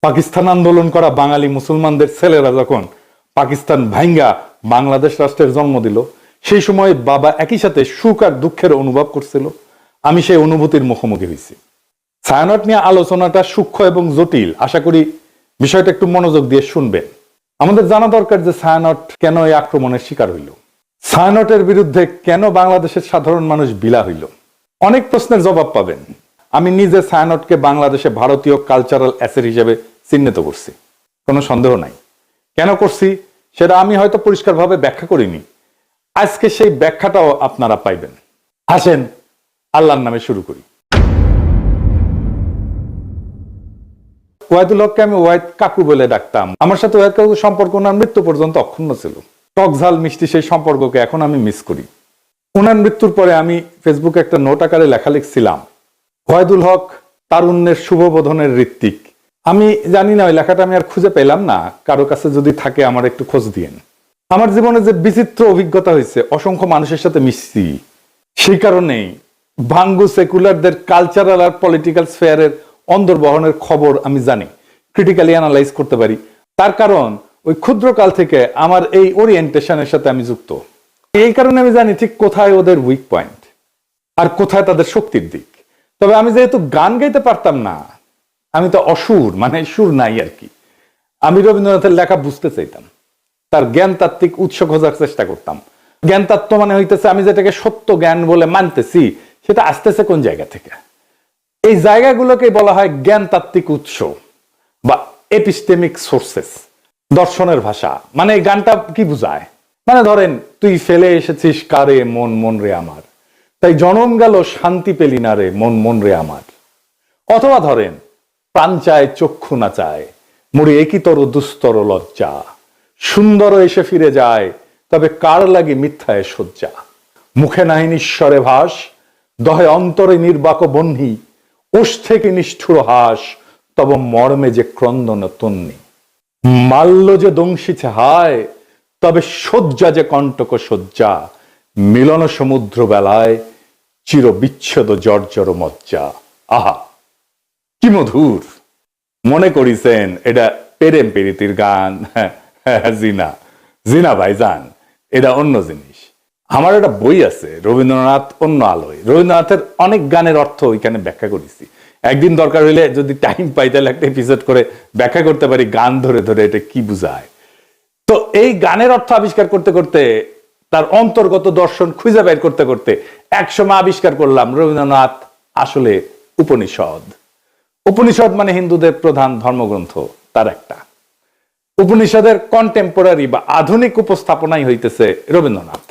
পাকিস্তান আন্দোলন করা বাঙালি মুসলমানদের ছেলেরা যখন পাকিস্তান ভাঙ্গা বাংলাদেশ রাষ্ট্রের জন্ম দিল, সেই সময় বাবা একই সাথে সুখ আর দুঃখের অনুভব করছিল। আমি সেই অনুভূতির মুখোমুখি হয়েছি। ছায়ানট নিয়ে আলোচনাটা সূক্ষ্ম এবং জটিল। আশা করি বিষয়টা একটু মনোযোগ দিয়ে শুনবেন। আমাদের জানা দরকার যে ছায়ানট কেন এই আক্রমণের শিকার হইল, ছায়ানটের বিরুদ্ধে কেন বাংলাদেশের সাধারণ মানুষ বিলা হইল। অনেক প্রশ্নের জবাব পাবেন। আমি নিজে ছায়ানটকে বাংলাদেশে ভারতীয় কালচারাল অ্যাসেট হিসেবে চিহ্নিত করছি, কোনো সন্দেহ নাই। কেন করছি সেটা আমি হয়তো পরিষ্কারভাবে ব্যাখ্যা করিনি। আজকে সেই ব্যাখ্যাটাও আপনারা পাইবেন। আসেন আল্লাহর নামে শুরু করি। ওয়াহিদুল হককে আমি ওয়াহিদ কাকু বলে ডাকতাম। আমার সাথে ওয়াহিদ কাকুর সম্পর্ক ওনার মৃত্যু পর্যন্ত অক্ষুণ্ণ ছিল। টক ঝাল মিষ্টি সেই সম্পর্ককে এখন আমি মিস করি। ওনার মৃত্যুর পরে আমি ফেসবুকে একটা নোট আকারে লেখা লিখছিলাম, ওয়াহিদুল হক তারুণ্যের শুভবোধনের ঋত্বিক। আমি জানি না, ওই লেখাটা আমি আর খুঁজে পেলাম না। কারো কাছে যদি থাকে আমার একটু খোঁজ দিয়েন। আমার জীবনে যে বিচিত্র অভিজ্ঞতা হয়েছে, অসংখ্য মানুষের সাথে মিশছি, সেই কারণেই ভাঙ্গু সেকুলারদের কালচারাল আর পলিটিক্যাল স্ফেয়ারের অন্তর্বহনের খবর আমি জানি, ক্রিটিক্যালি অ্যানালাইজ করতে পারি। তার কারণ ওই ক্ষুদ্রকাল থেকে আমার এই ওরিয়েন্টেশনের সাথে আমি যুক্ত। এই কারণে আমি জানি ঠিক কোথায় ওদের উইক পয়েন্ট আর কোথায় তাদের শক্তির দিক। তবে আমি যেহেতু গান গাইতে পারতাম না, আমি তো অসুর, মানে সুর নাই আর কি। আমি রবীন্দ্রনাথের লেখা বুঝতে চাইতাম, তার জ্ঞান তাত্ত্বিক উৎস খোঁজার চেষ্টা করতাম। জ্ঞান তত্ত্ব মানে হইতেছে আমি যেটাকে সত্য জ্ঞান বলে মানতেছি, সেটা আসতেছে কোন জায়গা থেকে। এই জায়গাগুলোকে বলা হয় জ্ঞান তাত্ত্বিক উৎস বা এপিস্টেমিক সোর্সেস, দর্শনের ভাষা। মানে এই গানটা কি বুঝায়, মানে ধরেন, তুই ফেলে এসেছিস কারে মন মন রে আমার, তাই জনম গেল শান্তি পেলি না রে মন মন রে আমার। অথবা ধরেন, প্রাণ চায় চক্ষু না চায়, মরি একইতর দুস্তর লজ্জা, সুন্দর এসে ফিরে যায় তবে কার লাগে মিথ্যায় শয্যা। মুখে নাহি নিঃস্বরে ভাস, দহে অন্তরে নির্বাক বহ্নি, ওষ থেকে নিষ্ঠুর হাস, তব মর্মে যে ক্রন্দন তন্নি। মাল্য যে দংশিছে হায়, তবে শয্যা যে কণ্টক শয্যা, মিলন সমুদ্র বেলায় চির বিচ্ছেদ জর্জর মজ্জা। আহা কি মধুর! মনে করিছেন এটা প্রেম প্রীতির গান? জিনা জিনা ভাইজান, এটা অন্য জিনিস। আমার একটা বই আছে, রবীন্দ্রনাথ অন্য আলোয়। রবীন্দ্রনাথের অনেক গানের অর্থ ওইখানে ব্যাখ্যা করেছি। একদিন দরকার হইলে যদি টাইম পাই তাহলে একটা এপিসোড করে ব্যাখ্যা করতে পারি, গান ধরে ধরে এটা কি বুঝায়। তো এই গানের অর্থ আবিষ্কার করতে করতে, তার অন্তর্গত দর্শন খুঁজে বের করতে করতে একসময় আবিষ্কার করলাম রবীন্দ্রনাথ আসলে উপনিষদ। উপনিষদ মানে হিন্দুদের প্রধান ধর্মগ্রন্থ, তার একটা। উপনিষদের কন্টেম্পোরারি বা আধুনিক উপস্থাপনাই হইতেছে রবীন্দ্রনাথ।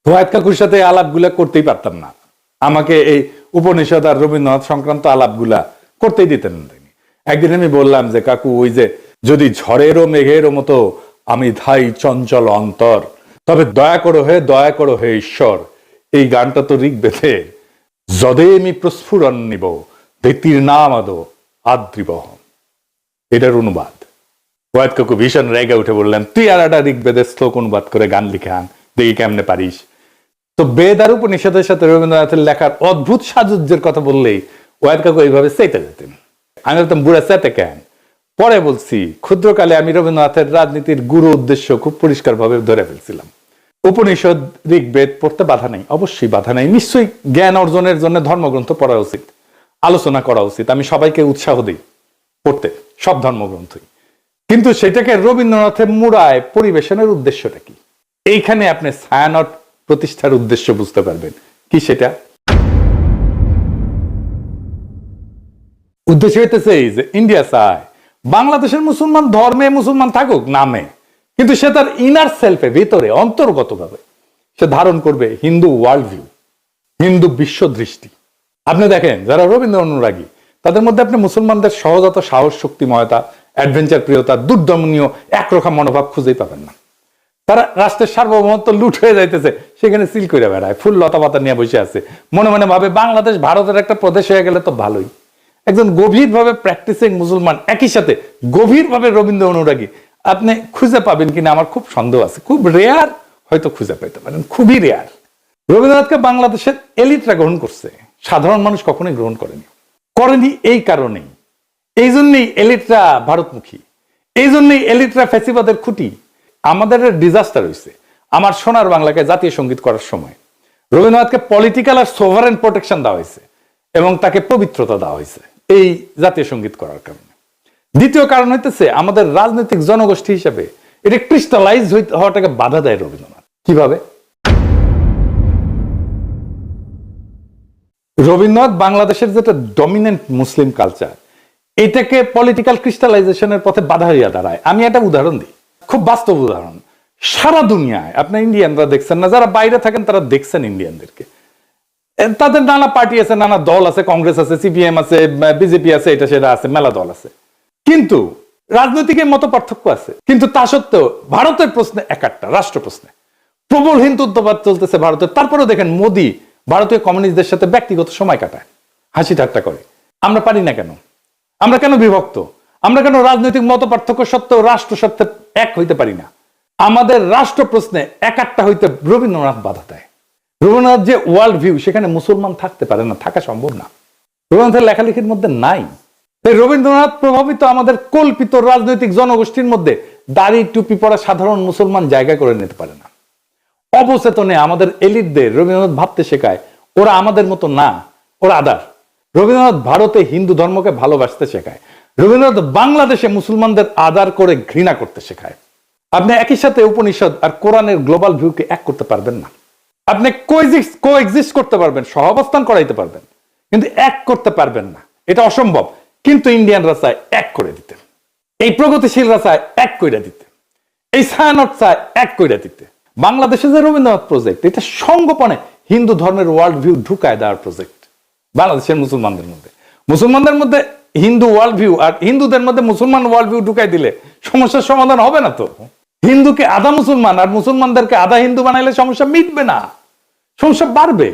ওয়াহিদ কাকুর সাথে আলাপগুলা করতেই পারতাম না, আমাকে এই উপনিষদ আর রবীন্দ্রনাথ সংক্রান্ত আলাপগুলা করতেই দিতেন না। একদিন আমি বললাম যে, কাকু ওই যে, যদি ঝড়েরও মেঘেরও মতো আমি ধাই চঞ্চল অন্তর, তবে দয়া করো হে ঈশ্বর। এই গানটা তো ঋগ্বেদের, যদে আমি প্রস্ফুরণ নিব ধৃতির নাম আদো আদ্রিবহ, এটার অনুবাদ। ওয়াহিদ কাকু ভীষণ রেগে উঠে বললেন, তুই আর একটা ঋগ্বেদের শ্লোক অনুবাদ করে গান লিখে আন, দেখি কেমনে পারিস। তো বেদ আর উপনিষদের সাথে রবীন্দ্রনাথের লেখার অদ্ভুত সাজুজ্যের কথা বললেই ওয়াহিদ কাকু এইভাবে চেতে যেতেন। আমি বলতাম, বুড়া চেতে কেন? পরে বলছি, ক্ষুদ্রকালে আমি রবীন্দ্রনাথের রাজনীতির গুরু উদ্দেশ্য খুব পরিষ্কার ভাবে ধরে ফেলছিলাম। উপনিষদ ঋগ্বেদ পড়তে বাধা নেই, অবশ্যই বাধা নেই। নিশ্চয়ই জ্ঞান অর্জনের জন্য ধর্মগ্রন্থ পড়া উচিত, আলোচনা করা উচিত। আমি সবাইকে উৎসাহ দিই পড়তে সব ধর্মগ্রন্থই। কিন্তু সেটাকে রবীন্দ্রনাথের মুড়ায় পরিবেশনের উদ্দেশ্যটা কি? এইখানে আপনি ছায়ানট প্রতিষ্ঠার উদ্দেশ্য বুঝতে পারবেন। কি সেটা? উদ্দেশ্য হইতেছে এই যে, ইন্ডিয়া চায় বাংলাদেশের মুসলমান ধর্মে মুসলমান থাকুক নামে, কিন্তু সে তার ইনার সেলফে, ভিতরে অন্তর্গতভাবে সে ধারণ করবে হিন্দু ওয়ার্ল্ড ভিউ, হিন্দু বিশ্ব দৃষ্টি। আপনি দেখেন, যারা রবীন্দ্র অনুরাগী তাদের মধ্যে আপনি মুসলমানদের সহজাত সাহস, শক্তিময়তা, অ্যাডভেঞ্চার প্রিয়তা, দুর্দমনীয় একরোখা মনোভাব খুঁজেই পাবেন না। তারা রাষ্ট্রের সার্বভৌমত্ব লুট হয়ে যাইতেছে, সেখানে সিল করে বেড়ায়, ফুল লতা পাতা নিয়ে বসে আছে, মনে মনে ভাবে বাংলাদেশ ভারতের একটা প্রদেশ হয়ে গেলে তো ভালোই। একজন গভীরভাবে প্র্যাকটিসিং মুসলমান, একই সাথে গভীরভাবে রবীন্দ্র অনুরাগী, আপনি খুঁজে পাবেন কিনা আমার খুব সন্দেহ আছে। খুব রেয়ার হয়তো খুঁজে পেতে পারেন, খুবই রেয়ার। রবীন্দ্রনাথকে বাংলাদেশের এলিটরা গ্রহণ করছে, সাধারণ মানুষ কখনোই গ্রহণ করেনি। এই কারণেই এই জন্যই এলিটরা ভারতমুখী, এই জন্যই এলিটরা ফ্যাসিবাদের খুঁটি। আমাদের ডিজাস্টার হয়েছে। আমার সোনার বাংলাকে জাতীয় সঙ্গীত করার সময় রবীন্দ্রনাথকে পলিটিক্যাল আর সোভারেন প্রোটেকশন দেওয়া হয়েছে এবং তাকে পবিত্রতা দেওয়া হয়েছে এই জাতীয় সঙ্গীত করার কারণে। দ্বিতীয় কারণ হইতেছে আমাদের রাজনৈতিক জনগোষ্ঠী হিসেবে এটা ক্রিস্টালাইজ হওয়াটাকে বাধা দেয় রবীন্দ্রনাথ। কিভাবে? রবীন্দ্রনাথ বাংলাদেশের যেটা ডমিনেন্ট মুসলিম কালচার, এটাকে পলিটিক্যাল ক্রিস্টালাইজেশনের পথে বাধা হইয়া দাঁড়ায়। আমি একটা উদাহরণ দিই, খুব বাস্তব উদাহরণ। সারা দুনিয়ায় আপনি ইন্ডিয়ানরা দেখছেন না, যারা বাইরে থাকেন তারা দেখছেন ইন্ডিয়ানদেরকে, তাদের নানা পার্টি আছে, নানা দল আছে, কংগ্রেস আছে, সিপিএম আছে, বিজেপি আছে, এটা সেটা আছে, মেলা দল আছে, কিন্তু রাজনৈতিক মত পার্থক্য আছে। কিন্তু তা সত্ত্বেও ভারতের প্রশ্নে একটা রাষ্ট্র প্রশ্নে প্রবল হিন্দুত্ববাদ চলতেছে ভারতের। তারপরেও দেখেন মোদী ভারতীয় কমিউনিস্টদের সাথে ব্যক্তিগত সময় কাটায়, হাসি ঠাট্টা করে। আমরা পারি না কেন? আমরা কেন বিভক্ত? আমরা কেন রাজনৈতিক মত পার্থক্য সত্ত্বেও রাষ্ট্র সত্ত্বে এক হইতে পারি না? আমাদের রাষ্ট্র প্রশ্নে একটা হইতে রবীন্দ্রনাথ বাধা দেয়। রবীন্দ্রনাথ যে ওয়ার্ল্ড ভিউ, সেখানে মুসলমান থাকতে পারে না, থাকা সম্ভব না, রবীন্দ্রনাথের লেখালেখির মধ্যে নাই। রবীন্দ্রনাথ প্রভাবিত আমাদের কল্পিত রাজনৈতিক জনগোষ্ঠীর মধ্যে দাড়ি টুপি পরা সাধারণ মুসলমান জায়গা করে নিতে পারে না। অবচেতনে আমাদের এলিটদের রবীন্দ্রনাথ ভাবতে শেখায় ওরা আমাদের মতো না, ওরা আদার। রবীন্দ্রনাথ ভারতে হিন্দু ধর্মকে ভালোবাসতে শেখায়, রবীন্দ্রনাথ বাংলাদেশে মুসলমানদের আদার করে ঘৃণা করতে শেখায়। আপনি একই সাথে উপনিষদ আর কোরআনের গ্লোবাল ভিউকে এক করতে পারবেন না। আপনি কোএক্সিস্ট করতে পারবেন, সহাবস্থান করাইতে পারবেন, কিন্তু এক করতে পারবেন না, এটা অসম্ভব। কিন্তু ইন্ডিয়ানরা চায় এক করে দিতে, এই প্রগতিশীলরা চায় এক করে দিতে, এই ছায়ানট চায় এক করে দিতে। বাংলাদেশে যে রবীন্দ্রনাথ প্রজেক্ট, এটা সঙ্গোপনে হিন্দু ধর্মের ওয়ার্ল্ড ভিউ ঢুকায় দেওয়ার প্রজেক্ট। বাংলাদেশের মুসলমানদের মধ্যে হিন্দু ওয়ার্ল্ড ভিউ আর হিন্দুদের মধ্যে মুসলমান ওয়ার্ল্ড ভিউ ঢুকাই দিলে সমস্যার সমাধান হবে না তো। হিন্দুকে আধা মুসলমান আর মুসলমানদেরকে আধা হিন্দু বানাইলে সমস্যা মিটবে না, সমস্যা বাড়বে।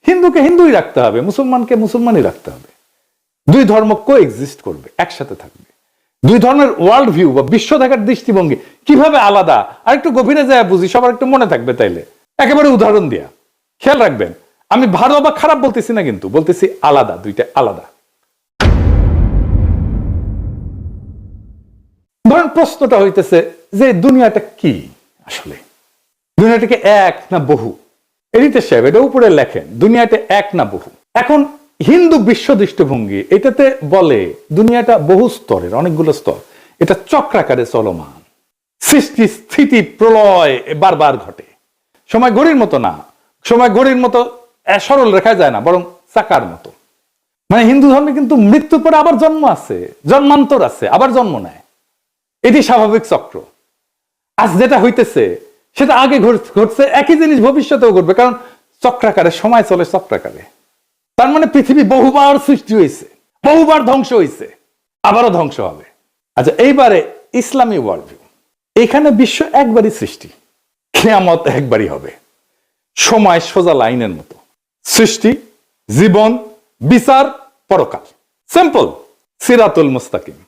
হিন্দুকে হিন্দুই রাখতে হবে, মুসলমানকে মুসলমানই রাখতে হবে। দুই ধর্ম কোএক্সিস্ট করবে, একসাথে থাকবে। দুই ধর্মের ওয়ার্ল্ড ভিউ বা বিশ্ব দেখার দৃষ্টিভঙ্গি কিভাবে আলাদা, আর একটু গভীরে যায় বুঝি, সবার একটু মনে থাকবে তাইলে। একেবারে উদাহরণ দিয়া খেয়াল রাখবেন, আমি ভালো বা খারাপ বলতেছি না, কিন্তু বলতেছি আলাদা, দুইটা আলাদা। ধরেন প্রশ্নটা হইতেছে যে দুনিয়াটা কি আসলে? দুনিয়াটাকে এক না বহু? এডিটর সাহেব এটা উপরে লেখেন, দুনিয়াটা এক না বহু। এখন হিন্দু বিশ্ব দৃষ্টিভঙ্গি এটাতে বলে দুনিয়াটা বহু স্তরের, অনেকগুলো স্তর, এটা চক্রাকারে চলমান, সৃষ্টি স্থিতি প্রলয় বারবার ঘটে। সময় ঘড়ির মতো না, সময় ঘড়ির মতো সরল রেখা যায় না, বরং চাকার মতো। মানে হিন্দু ধর্মে কিন্তু মৃত্যুর পরে আবার জন্ম আছে, জন্মান্তর আছে, আবার জন্ম নেয়, এটি স্বাভাবিক চক্র। আজ যেটা হইতেছে সেটা আগে ঘটছে, একই জিনিস ভবিষ্যতেও ঘটবে, কারণ চক্রাকারে সময় চলে চক্রাকারে। তার মানে পৃথিবী বহুবার সৃষ্টি হয়েছে, বহুবার ধ্বংস হয়েছে, আবারও ধ্বংস হবে। আচ্ছা, এইবারে ইসলামী ওয়ার্ল্ড ভিউ, এখানে বিশ্ব একবারই সৃষ্টি, কিয়ামত একবারই হবে। সময় সোজা লাইনের মতো, সৃষ্টি, জীবন, বিচার, পরকাল, সিম্পল, সিরাতুল মুস্তাকিম।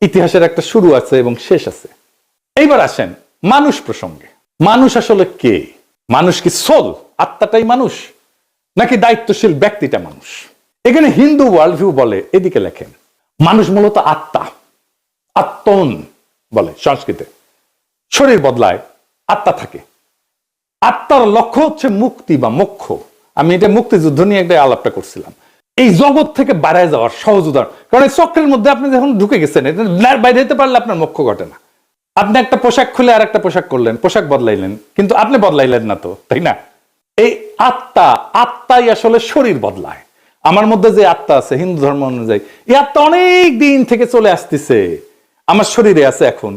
ইতিহাসের একটা শুরু আছে এবং শেষ আছে। এইবার আসেন মানুষ প্রসঙ্গে। মানুষ আসলে কে? মানুষ কি সোল, আত্মাটাই মানুষ, নাকি দায়িত্বশীল ব্যক্তিটা মানুষ? এখানে হিন্দু ওয়ার্ল্ড ভিউ বলে, এদিকে লেখেন, মানুষ মূলত আত্মা, আত্মন বলে সংস্কৃতে। শরীর বদলায়, আত্মা থাকে। আত্মার লক্ষ্য হচ্ছে মুক্তি বা মোক্ষ। আমি এটা মুক্তিযুদ্ধ নিয়ে একটা আলাপটা করছিলাম। এই জগৎ থেকে বাইরে যাওয়ার সহজ উদাহরণ, কারণ এই চক্রের মধ্যে আপনি যখন ঢুকে গেছেন, বাইরে যেতে পারলে আপনার মোক্ষ ঘটে না। আপনি একটা পোশাক খুলে আর একটা পোশাক করলেন, পোশাক বদলাইলেন, কিন্তু আপনি বদলাইলেন না তো, তাই না? এই আত্মাই আসলে শরীর বদলায়। আমার মধ্যে যে আত্মা আছে হিন্দু ধর্ম অনুযায়ী, এই আত্মা অনেক দিন থেকে চলে আসতেছে, আমার শরীরে আছে। এখন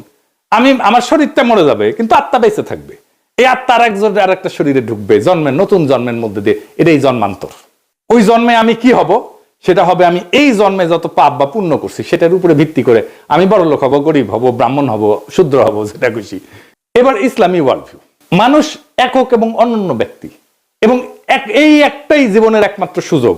আমার শরীরটা মরে যাবে, কিন্তু আত্মা বেঁচে থাকবে। এই আত্মা আর একটা শরীরে ঢুকবে, জন্মের নতুন জন্মের মধ্যে দিয়ে, এটাই জন্মান্তর। ওই জন্মে আমি কি হব? সেটা হবে আমি এই জন্মে যত পাপ বা পুণ্য করছি সেটার উপরে ভিত্তি করে আমি বড় লোক হব, গরিব হব, ব্রাহ্মণ হব, শূদ্র হব, যেটা খুশি। এবার ইসলামী ওয়ার্ল্ড ভিউ, মানুষ একক এবং অনন্য ব্যক্তি, এবং এই একটাই জীবনের একমাত্র সুযোগ,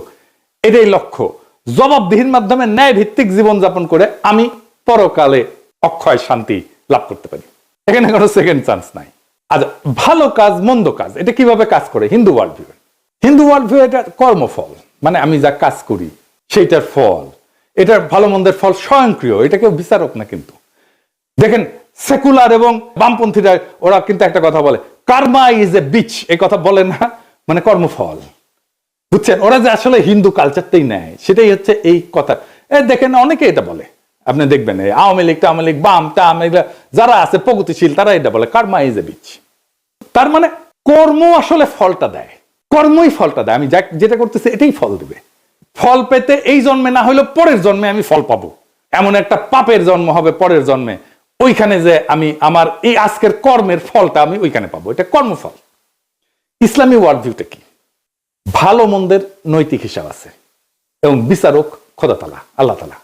এটাই লক্ষ্য। জবাবদিহির মাধ্যমে ন্যায় ভিত্তিক জীবন যাপন করে আমি পরকালে অক্ষয় শান্তি লাভ করতে পারি। এখানে কোনো সেকেন্ড চান্স নাই। আচ্ছা, ভালো কাজ মন্দ কাজ এটা কিভাবে কাজ করে Hindu world view? Hindu world view এটা কর্মফল, মানে আমি যা কাজ করি সেইটার ফল, এটার ভালো মন্দের ফল স্বয়ংক্রিয়, এটা কেউ বিচারক না। কিন্তু দেখেন সেকুলার এবং বামপন্থীরা ওরা কিন্তু একটা কথা বলে, কার্মা ইজ এ বিচ, এই কথা বলে না, মানে কর্মফল। বুঝছেন, ওরা যে আসলে হিন্দু কালচারটাই নেয়, সেটাই হচ্ছে এই কথা। দেখেন অনেকে এটা বলে, আপনি দেখবেন আওয়ামী লীগ টাওয়ামী লীগ বাম যারা আছে প্রগতিশীল, তারা এটা বলে কার্মা ইজ এ বিচ। তার মানে কর্ম আসলে ফলটা দেয়, কর্মই ফলটা দেয়। আমি যেটা করতেছি এটাই ফল দেবে। ফল পেতে এই জন্মে না হলেও পরের জন্মে আমি ফল পাবো। এমন একটা পাপের জন্ম হবে পরের জন্মে, ওইখানে যে আমি আমার এই আজকের কর্মের ফলটা আমি ওইখানে পাবো, এটা কর্মফল। ইসলামী ওয়ার্ল্ড ভিউটা কি? ভালো মন্দের নৈতিক হিসাব আছে এবং বিচারক খোদা তাআলা, আল্লাহ তাআলা।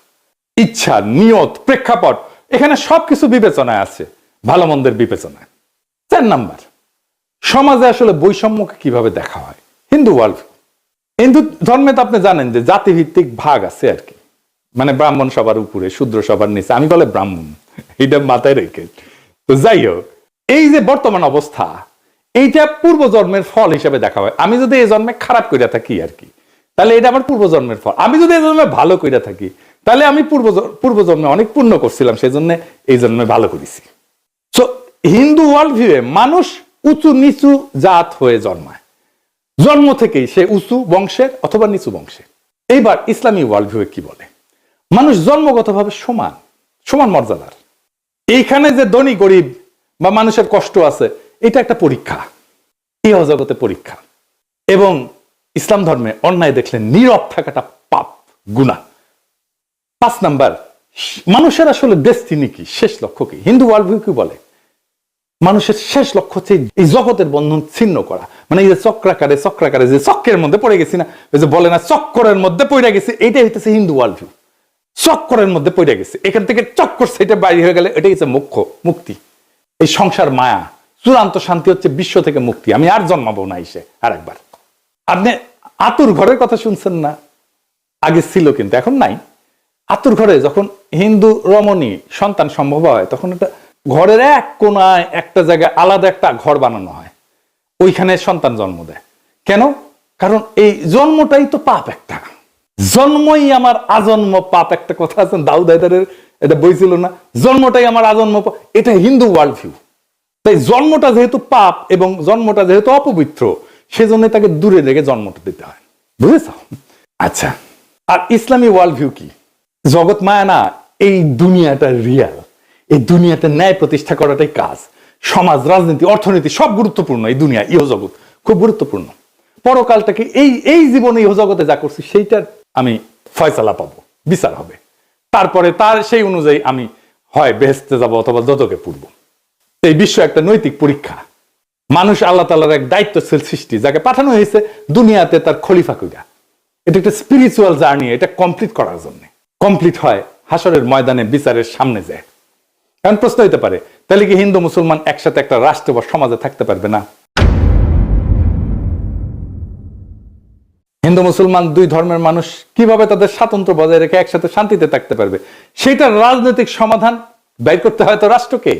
ইচ্ছা, নিয়ত, প্রেক্ষাপট, এখানে সবকিছু বিবেচনায় আছে, ভালো মন্দের বিবেচনায়। 4 নাম্বার, সমাজে আসলে বৈষম্যকে কিভাবে দেখা হয়। Hindu world view. হিন্দু ধর্মে তো আপনি জানেন যে জাতিভিত্তিক ভাগ আছে আর কি, মানে ব্রাহ্মণ সবার উপরে, শূদ্র সবার নিচে। আমি বলে ব্রাহ্মণ, এটা মাথায় রেখে। তো যাই হোক, এই যে বর্তমান অবস্থা, এইটা পূর্বজন্মের ফল হিসেবে দেখা হয়। আমি যদি এই জন্মে খারাপ কইরা থাকি আর কি, তাহলে এটা আমার পূর্বজন্মের ফল। আমি যদি এই জন্মে ভালো কইরা থাকি, তাহলে আমি পূর্বজন্মে অনেক পুণ্য করছিলাম, সেই জন্য এই জন্মে ভালো করেছি। সো হিন্দু ওয়ার্ল্ড ভিউয়ে মানুষ উঁচু নিচু জাত হয়ে জন্মায়, জন্ম থেকেই সে উঁচু বংশের অথবা নিচু বংশের। এইবার ইসলামী ওয়ার্ল্ড ভিউয়ে কি বলে? মানুষ জন্মগতভাবে সমান, সমান মর্যাদার। এইখানে যে ধনী গরিব বা মানুষের কষ্ট আছে, এটা একটা পরীক্ষা, এই জগতে পরীক্ষা। এবং ইসলাম ধর্মে অন্যায় দেখলে নীরব থাকাটা পাপ, গুনাহ। 5 নাম্বার, মানুষের আসলে ডেস্টিনি কি, শেষ লক্ষ্য কি? হিন্দু ওয়ার্ল্ড ভিউ কি বলে? মানুষের শেষ লক্ষ্য হচ্ছে এই জগতের বন্ধন ছিন্ন করা। মানে এই যে চক্রাকারে যে চক্রের মধ্যে পড়ে গেছি না, ওই যে বলে না চক্করের মধ্যে পড়ে গেছি, এইটাই হইতেছে হিন্দু ওয়ার্ল্ড ভিউ। চক্করের মধ্যে পড়ে গেছে, এখান থেকে চক্কর সেটা বাইরে হয়ে গেলে এটাই হচ্ছে মুক্তি। এই সংসার মায়া, চূড়ান্ত শান্তি হচ্ছে বিশ্ব থেকে মুক্তি। আমি আর জন্মাবো না এসে আর একবার। আপনি আতুর ঘরের কথা শুনছেন না? আগে ছিল কিন্তু এখন নাই। আতুর ঘরে যখন হিন্দু রমণী সন্তান সম্ভব হয়, তখন এটা ঘরের এক কোনায় একটা জায়গায় আলাদা একটা ঘর বানানো হয়, ওইখানে সন্তান জন্ম দেয়। কেন? কারণ এই জন্মটাই তো পাপ একটা, জন্মই আমার আজন্ম পাপ। একটা কথা আছে দাউদ হায়দারের, এটা বই ছিল না, জন্মটাই আমার আজন্ম পাপ। এটা হিন্দু ওয়ার্ল্ড ভিউ। তাই জন্মটা যেহেতু পাপ এবং জন্মটা যেহেতু অপবিত্র, সেজন্য তাকে দূরে রেখে জন্মটা দিতে হয়। বুঝেছ? আচ্ছা, আর ইসলামী ওয়ার্ল্ড ভিউ কি? জগৎ মায়া না, এই দুনিয়াটা রিয়াল, এই দুনিয়াতে ন্যায় প্রতিষ্ঠা করাটাই কাজ। সমাজ, রাজনীতি, অর্থনীতি সব গুরুত্বপূর্ণ। এই দুনিয়া, ইহজগৎ খুব গুরুত্বপূর্ণ। পরকালটাকে এই জীবনে ইহজগতে যা করছি সেইটার আমি ফয়সালা পাবো, বিচার হবে। তারপরে তার সেই অনুযায়ী আমি হয় বেহেশতে যাব অথবা দোজখে পড়ব। এই বিশ্ব একটা নৈতিক পরীক্ষা। মানুষ আল্লাহ তাআলার এক দায়িত্বশীল সৃষ্টি, যাকে পাঠানো হয়েছে দুনিয়াতে তার খলিফা কইরা। এটা একটা স্পিরিচুয়াল জার্নি, এটা কমপ্লিট করার জন্য। কমপ্লিট হয় হাসরের ময়দানে, বিচারের সামনে যায়। এখন প্রশ্ন হইতে পারে, তাহলে কি হিন্দু মুসলমান একসাথে একটা রাষ্ট্র বা সমাজে থাকতে পারবে না? হিন্দু মুসলমান দুই ধর্মের মানুষ কিভাবে তাদের স্বাতন্ত্র্য বজায় রেখে একসাথে শান্তিতে থাকতে পারবে? সেটার রাজনৈতিক সমাধান বের করতে হয় তো রাষ্ট্রকে।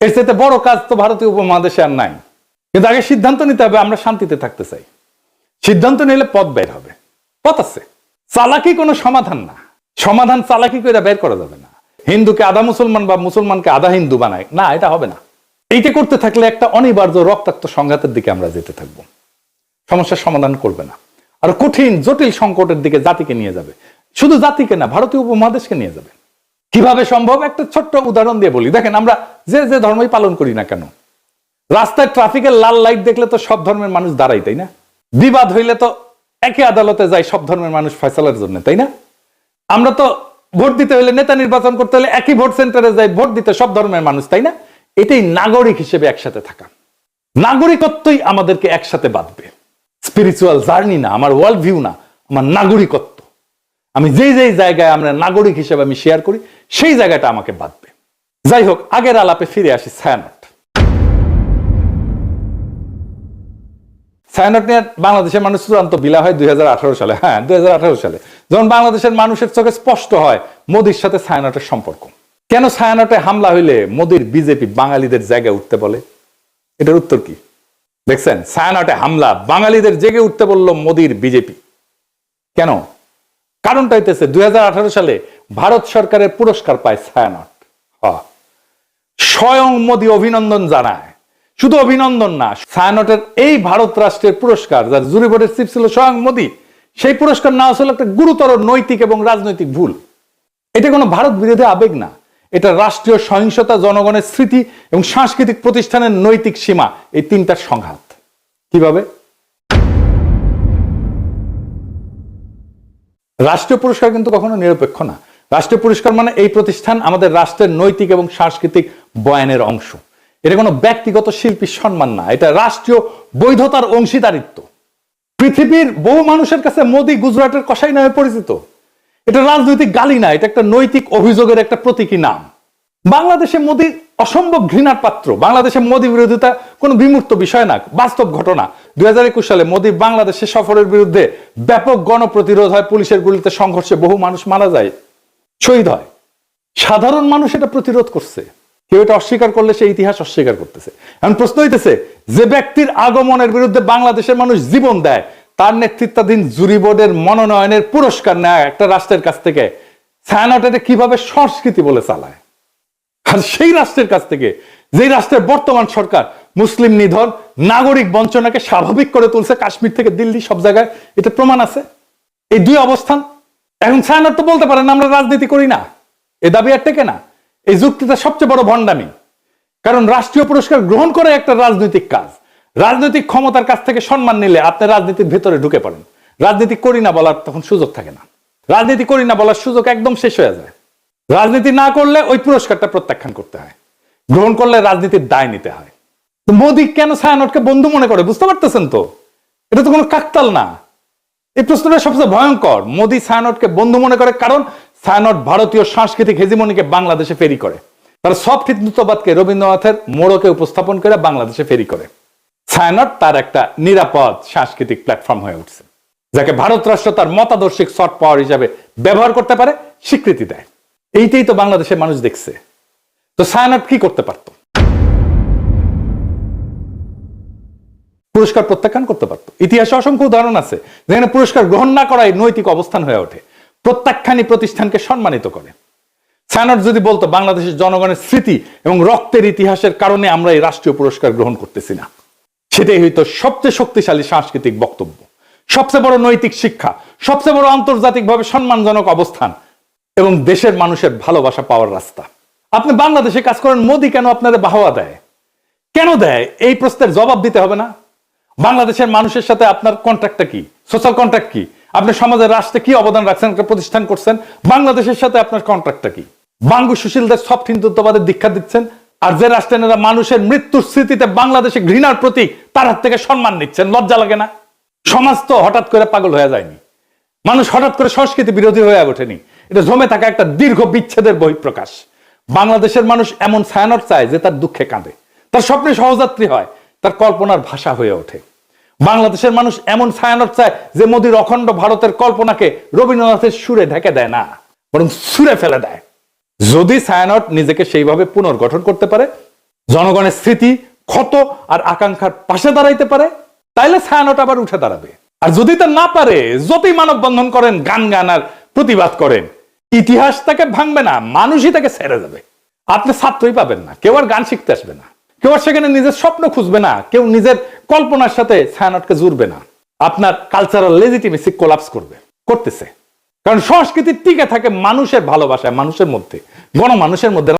এর চাইতে বড় কাজ তো ভারতীয় উপমহাদেশে আর নাই। কিন্তু আগে সিদ্ধান্ত নিতে হবে, আমরা শান্তিতে থাকতে চাই। সিদ্ধান্ত নিলে পথ বের হবে, পথ আছে। চালাকি কোনো সমাধান না, সমাধান চালাকি করে বের করা যাবে না। হিন্দুকে আধা মুসলমান বা মুসলমানকে আধা হিন্দু বানায় না, এটা হবে না। এইটা করতে থাকলে একটা অনিবার্য রক্তাক্ত সংঘাতের দিকে আমরা যেতে থাকবো, সমস্যার সমাধান করবে না, আর কঠিন জটিল সংকটের দিকে জাতিকে নিয়ে যাবে। শুধু জাতিকে না, ভারতীয় উপমহাদেশকে নিয়ে যাবে। কিভাবে সম্ভব? একটা ছোট্ট উদাহরণ দিয়ে বলি। দেখেন, আমরা যে ধর্মই পালন করি না কেন, রাস্তায় ট্রাফিকের লাল লাইট দেখলে তো সব ধর্মের মানুষ দাঁড়াই, তাই না? বিবাদ হইলে তো একই আদালতে যায় সব ধর্মের মানুষ ফয়সালার জন্য, তাই না? আমরা তো ভোট দিতে হলে, নেতা নির্বাচন করতে হলে একই ভোট সেন্টারে যাই ভোট দিতে সব ধর্মের মানুষ, তাই না? এটাই নাগরিক হিসেবে একসাথে থাকা। নাগরিকত্বই আমাদেরকে একসাথে বাঁধবে। স্পিরিচুয়াল জার্নি না, আমার ওয়ার্ল্ড ভিউ না, আমার নাগরিকত্ব। আমি যেই জায়গায় আমরা নাগরিক হিসেবে আমি শেয়ার করি, সেই জায়গাটা আমাকে বাঁধবে। যাই হোক, আগের আলাপে ফিরে আসি। ছায়ানট নিয়ে বাংলাদেশের মানুষ চূড়ান্ত বিলা হয় 2018 সালে। হ্যাঁ, 2018 সালে যখন বাংলাদেশের মানুষের চোখে স্পষ্ট হয় মোদির সাথে ছায়ানটের সম্পর্ক। কেন ছায়ানটে হামলা হইলে মোদির বিজেপি বাঙালিদের জায়গায় উঠতে বলে? এটার উত্তর কি দেখছেন? ছায়ানটে হামলা, বাঙালিদের জেগে উঠতে বলল মোদির বিজেপি। কেন? কারণটা হইতেছে 2018 সালে ভারত সরকারের পুরস্কার পায় ছায়ানট। স্বয়ং মোদী অভিনন্দন জানায়। শুধু অভিনন্দন না, ছায়ানটের এই ভারত রাষ্ট্রের পুরস্কার, যার জুরি বোর্ডের চিফ ছিল স্বয়ং মোদী, সেই পুরস্কার না আসলে একটা গুরুতর নৈতিক এবং রাজনৈতিক ভুল। এটা কোনো ভারত বিরোধী আবেগ না, এটা রাষ্ট্রীয় সহিংসতা, জনগণের স্মৃতি এবং সাংস্কৃতিক প্রতিষ্ঠানের নৈতিক সীমা, এই তিনটার সংঘাত। কিভাবে? রাষ্ট্রীয় পুরস্কার কিন্তু কখনো নিরপেক্ষ না। রাষ্ট্রীয় পুরস্কার মানে এই প্রতিষ্ঠান আমাদের রাষ্ট্রের নৈতিক এবং সাংস্কৃতিক বয়ানের অংশ। এটা কোনো ব্যক্তিগত শিল্পীর সম্মান না, এটা রাষ্ট্রীয় বৈধতার অংশীদারিত্ব। পৃথিবীর বহু মানুষের কাছে মোদি গুজরাটের কসাই নামে পরিচিত। এটা রাজনৈতিক গালি না, এটা একটা নৈতিক অভিযোগের একটা প্রতীকী নাম। বাংলাদেশে মোদি অসম্ভব ঘৃণার পাত্র। বাংলাদেশে মোদি বিরোধিতা কোনো বিমূর্ত বিষয় না, বাস্তব ঘটনা। 2021 সালে মোদি বাংলাদেশে সফরের বিরুদ্ধে ব্যাপক গণপ্রতিরোধ হয়, পুলিশের গুলিতে সংঘর্ষে বহু মানুষ মারা যায়, শহীদ হয়। সাধারণ মানুষ এটা প্রতিরোধ করছে। কেউ এটা অস্বীকার করলে সে ইতিহাস অস্বীকার করতেছে। এখন প্রশ্ন হইতেছে, যে ব্যক্তির আগমনের বিরুদ্ধে বাংলাদেশের মানুষ জীবন দেয়, তার নেতৃত্বাধীন জুরি বোর্ডের মনোনয়নের পুরস্কার নেয় একটা রাষ্ট্রের কাছ থেকে, ছায়ানট এটা কিভাবে সংস্কৃতি বলে চালায়? আর সেই রাষ্ট্রের কাছ থেকে, যেই রাষ্ট্রের বর্তমান সরকার মুসলিম নিধন, নাগরিক বঞ্চনাকে স্বাভাবিক করে তুলছে, কাশ্মীর থেকে দিল্লি সব জায়গায় এটা প্রমাণ আছে। এই দুই অবস্থান। এখন ছায়ানট তো বলতে পারেন আমরা রাজনীতি করি না, এ দাবি আর টেকে না। এই যুক্তিটা সবচেয়ে বড় ভণ্ডামি। কারণ রাষ্ট্রীয় পুরস্কার গ্রহণ করে একটা রাজনৈতিক কাজ। রাজনৈতিক ক্ষমতার কাছ থেকে সম্মান নিলে আপনি রাজনীতির ভেতরে ঢুকে পড়েন। রাজনীতি করি না বলার তখন সুযোগ থাকে না। রাজনীতি করি না বলার সুযোগ একদম শেষ হয়ে যায়। রাজনীতি না করলে ওই পুরস্কারটা প্রত্যাখ্যান করতে হয়, গ্রহণ করলে রাজনীতির দায় নিতে হয়। তো মোদি কেন ছায়ানটকে বন্ধু মনে করে বুঝতে পারতেছেন তো? এটা তো কোনো কাকতাল না। এই প্রশ্নটা সবচেয়ে ভয়ঙ্কর। মোদি ছায়ানটকে বন্ধু মনে করে কারণ ছায়ানট ভারতীয় সাংস্কৃতিক হেজিমনিকে বাংলাদেশে ফেরি করে। তারা সফট হিন্দুত্ববাদকে রবীন্দ্রনাথের মোড়কে উপস্থাপন করে বাংলাদেশে ফেরি করে। ছায়ানট তার একটা নিরাপদ সাংস্কৃতিক প্ল্যাটফর্ম হয়ে উঠছে, যাকে ভারত রাষ্ট্র তার মতাদর্শিক সফট পাওয়ার হিসাবে ব্যবহার করতে পারে, স্বীকৃতি দেয়। এইটাই তো বাংলাদেশের মানুষ দেখছে। তো ছায়ানট কি করতে পারত? পুরস্কার প্রত্যাখ্যান করতে পারত। ইতিহাসে অসংখ্য উদাহরণ আছে যেখানে পুরস্কার গ্রহণ না করাই নৈতিক অবস্থান হয়ে ওঠে, প্রত্যাখ্যানই প্রতিষ্ঠানকে সম্মানিত করে। ছায়ানট যদি বলতো বাংলাদেশের জনগণের স্মৃতি এবং রক্তের ইতিহাসের কারণে আমরা এই রাষ্ট্রীয় পুরস্কার গ্রহণ করতেছি না, সেটাই হয়তো সবচেয়ে শক্তিশালী সাংস্কৃতিক বক্তব্য, সবচেয়ে বড় নৈতিক শিক্ষা, সবচেয়ে বড় আন্তর্জাতিকভাবে সম্মানজনক অবস্থান এবং দেশের মানুষের ভালোবাসা পাওয়ার রাস্তা। আপনি বাংলাদেশে কাজ করেন, মোদি কেন আপনাদের বাহবা দেয়? কেন দেয়? এই প্রশ্নের জবাব দিতে হবে না? বাংলাদেশের মানুষের সাথে আপনার কন্ট্রাক্টটা কি? সোশ্যাল কন্ট্রাক্ট কি? আপনি সমাজের রাষ্ট্রে কি অবদান রাখছেন, একটা প্রতিষ্ঠান করছেন? বাংলাদেশের সাথে আপনার কন্ট্রাক্টটা কি? বাঙ্গু সুশীলদের সফট হিন্দুত্ববাদের দীক্ষা দিচ্ছেন, আর যে রাষ্ট্রেরা মানুষের মৃত্যুর স্মৃতিতে বাংলাদেশে ঘৃণার প্রতীক, তার হাত থেকে সম্মান নিচ্ছেন। লজ্জা লাগে না? সমাজ তো হঠাৎ করে পাগল হয়ে যায়নি, মানুষ হঠাৎ করে সংস্কৃতি বিরোধী হয়ে ওঠেনি। এটা জমে থাকা একটা দীর্ঘ বিচ্ছেদের বহিঃপ্রকাশ। বাংলাদেশের মানুষ এমন ছায়ানট চায় যে তার দুঃখে কাঁদে, তার স্বপ্নে সহযাত্রী হয়, তার কল্পনার ভাষা হয়ে ওঠে। বাংলাদেশের মানুষ এমন ছায়ানট চায় যে মোদির অখণ্ড ভারতের কল্পনাকে রবীন্দ্রনাথের সুরে ঢেকে দেয় না, বরং সুরে ফেলে দেয়। যদি ছায়ানট নিজেকে সেইভাবে পুনর্গঠন করতে পারে, জনগণের স্মৃতি, ক্ষত আর আকাঙ্ক্ষার পাশে দাঁড়াইতে পারে, তাইলে ছায়ানট আবার উঠে দাঁড়াবে। আর যদি তা না পারে, যতই মানববন্ধন করেন, গান গান আর প্রতিবাদ করেন, ইতিহাস তাকে ভাঙবে না, মানুষই তাকে ছেড়ে যাবে। আপনি ছাত্রই পাবেন না, কেউ আর গান শিখতে আসবে না, কেউ আর সেখানে নিজের স্বপ্ন খুঁজবে না, কেউ নিজের কল্পনার সাথে ছায়ানটকে জুড়বে না। আপনার কালচারাল লেজিটিমেসি কোলাপস করতেছে। কারণ সংস্কৃতি টিকে থাকে মানুষের ভালোবাসায়, মানুষের মধ্যে, গণমানুষের মধ্যে।